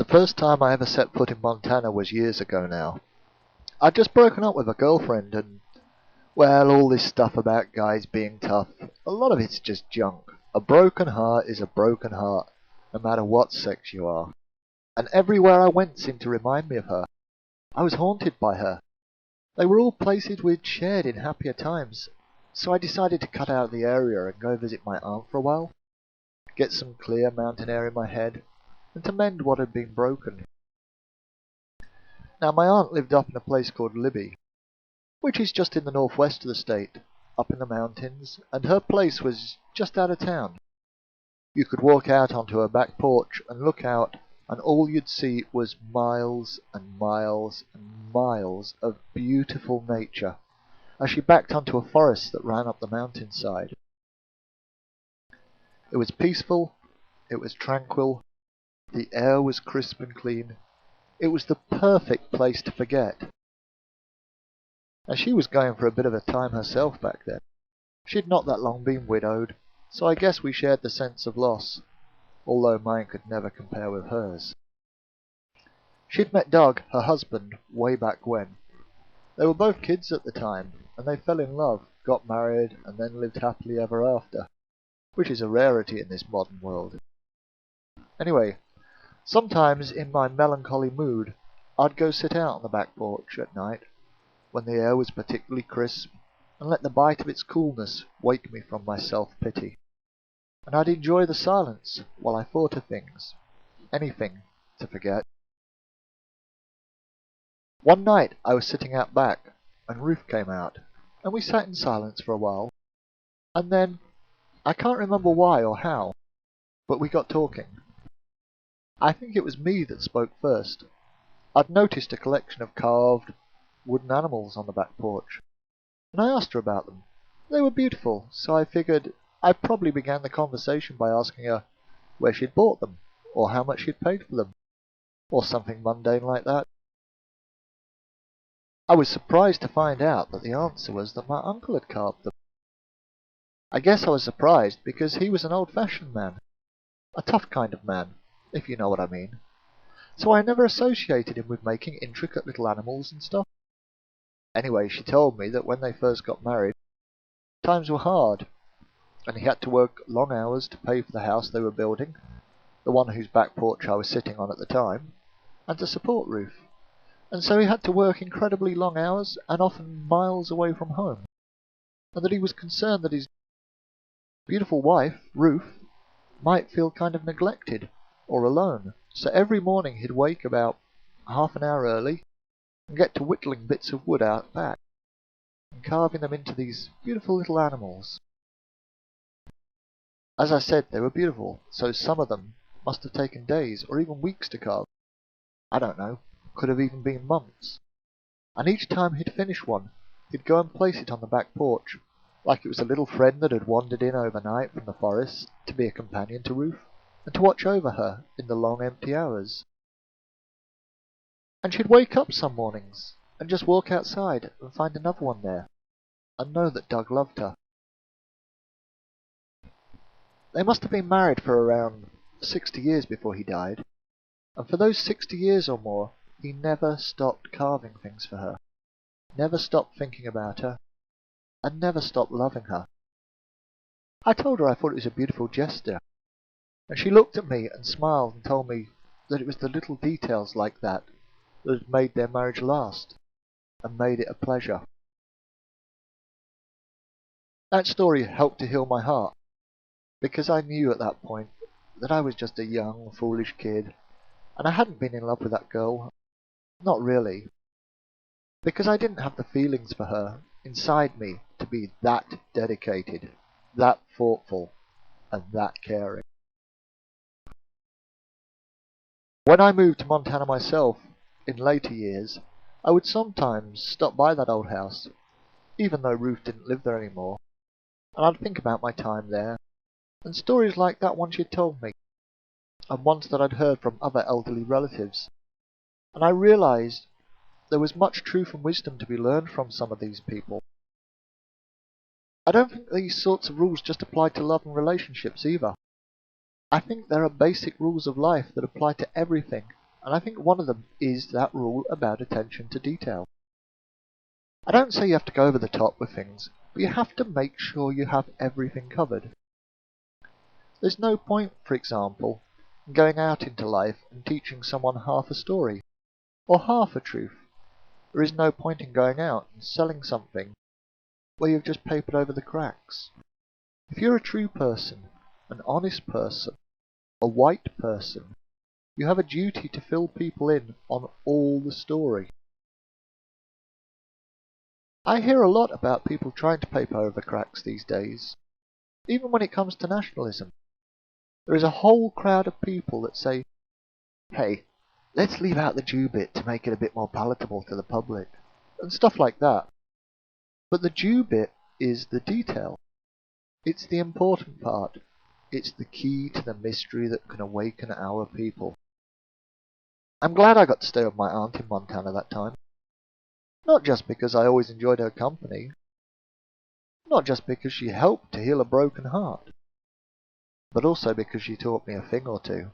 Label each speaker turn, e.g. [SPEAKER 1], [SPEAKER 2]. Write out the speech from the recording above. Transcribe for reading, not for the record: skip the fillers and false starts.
[SPEAKER 1] first time I ever set foot in Montana was years ago now. I'd just broken up with a girlfriend and, well, all this stuff about guys being tough, a lot of it's just junk. A broken heart is a broken heart, no matter what sex you are. And everywhere I went seemed to remind me of her. I was haunted by her. They were all places we'd shared in happier times, so I decided to cut out of the area and go visit my aunt for a while, get some clear mountain air in my head, and to mend what had been broken. Now my aunt lived up in a place called Libby, which is just in the northwest of the state, up in the mountains, and her place was just out of town. You could walk out onto her back porch and look out, and all you'd see was miles and miles and miles of beautiful nature as she backed onto a forest that ran up the mountainside. It was peaceful, it was tranquil, the air was crisp and clean. It was the perfect place to forget. And she was going for a bit of a time herself back then. She'd not that long been widowed, so I guess we shared the sense of loss, although mine could never compare with hers. She'd met Doug, her husband, way back when. They were both kids at the time, and they fell in love, got married, and then lived happily ever after, which is a rarity in this modern world. Anyway, sometimes in my melancholy mood, I'd go sit out on the back porch at night, when the air was particularly crisp, and let the bite of its coolness wake me from my self-pity. And I'd enjoy the silence while I thought of things, anything to forget. One night I was sitting out back, and Ruth came out, and we sat in silence for a while, and then, I can't remember why or how, but we got talking. I think it was me that spoke first. I'd noticed a collection of carved wooden animals on the back porch, and I asked her about them. They were beautiful, so I figured I probably began the conversation by asking her where she'd bought them, or how much she'd paid for them, or something mundane like that. I was surprised to find out that the answer was that my uncle had carved them. I guess I was surprised because he was an old-fashioned man, a tough kind of man, if you know what I mean. So I never associated him with making intricate little animals and stuff. Anyway, she told me that when they first got married, times were hard, and he had to work long hours to pay for the house they were building, the one whose back porch I was sitting on at the time, and to support Ruth. And so he had to work incredibly long hours, and often miles away from home, and that he was concerned that his beautiful wife, Ruth, might feel kind of neglected or alone. So every morning he'd wake about half an hour early and get to whittling bits of wood out back and carving them into these beautiful little animals. As I said, they were beautiful, so some of them must have taken days or even weeks to carve. I don't know, could have even been months. And each time he'd finish one, he'd go and place it on the back porch, like it was a little friend that had wandered in overnight from the forest to be a companion to Ruth, and to watch over her in the long empty hours. And she'd wake up some mornings, and just walk outside and find another one there, and know that Doug loved her. They must have been married for around 60 years before he died, and for those 60 years or more, he never stopped carving things for her, never stopped thinking about her, and never stopped loving her. I told her I thought it was a beautiful gesture, and she looked at me and smiled and told me that it was the little details like that that had made their marriage last, and made it a pleasure. That story helped to heal my heart, because I knew at that point that I was just a young, foolish kid, and I hadn't been in love with that girl. Not really. Because I didn't have the feelings for her inside me to be that dedicated, that thoughtful, and that caring. When I moved to Montana myself, in later years, I would sometimes stop by that old house, even though Ruth didn't live there anymore, and I'd think about my time there, and stories like that one she'd told me, and ones that I'd heard from other elderly relatives, and I realized there was much truth and wisdom to be learned from some of these people. I don't think these sorts of rules just apply to love and relationships either. I think there are basic rules of life that apply to everything, and I think one of them is that rule about attention to detail. I don't say you have to go over the top with things, but you have to make sure you have everything covered. There's no point, for example, in going out into life and teaching someone half a story, or half a truth. There is no point in going out and selling something where you've just papered over the cracks. If you're a true person, an honest person, a white person, you have a duty to fill people in on all the story. I hear a lot about people trying to paper over the cracks these days, even when it comes to nationalism. There is a whole crowd of people that say, hey, let's leave out the Jew bit to make it a bit more palatable to the public, and stuff like that. But the Jew bit is the detail. It's the important part. It's the key to the mystery that can awaken our people. I'm glad I got to stay with my aunt in Montana that time. Not just because I always enjoyed her company. Not just because she helped to heal a broken heart. But also because she taught me a thing or two.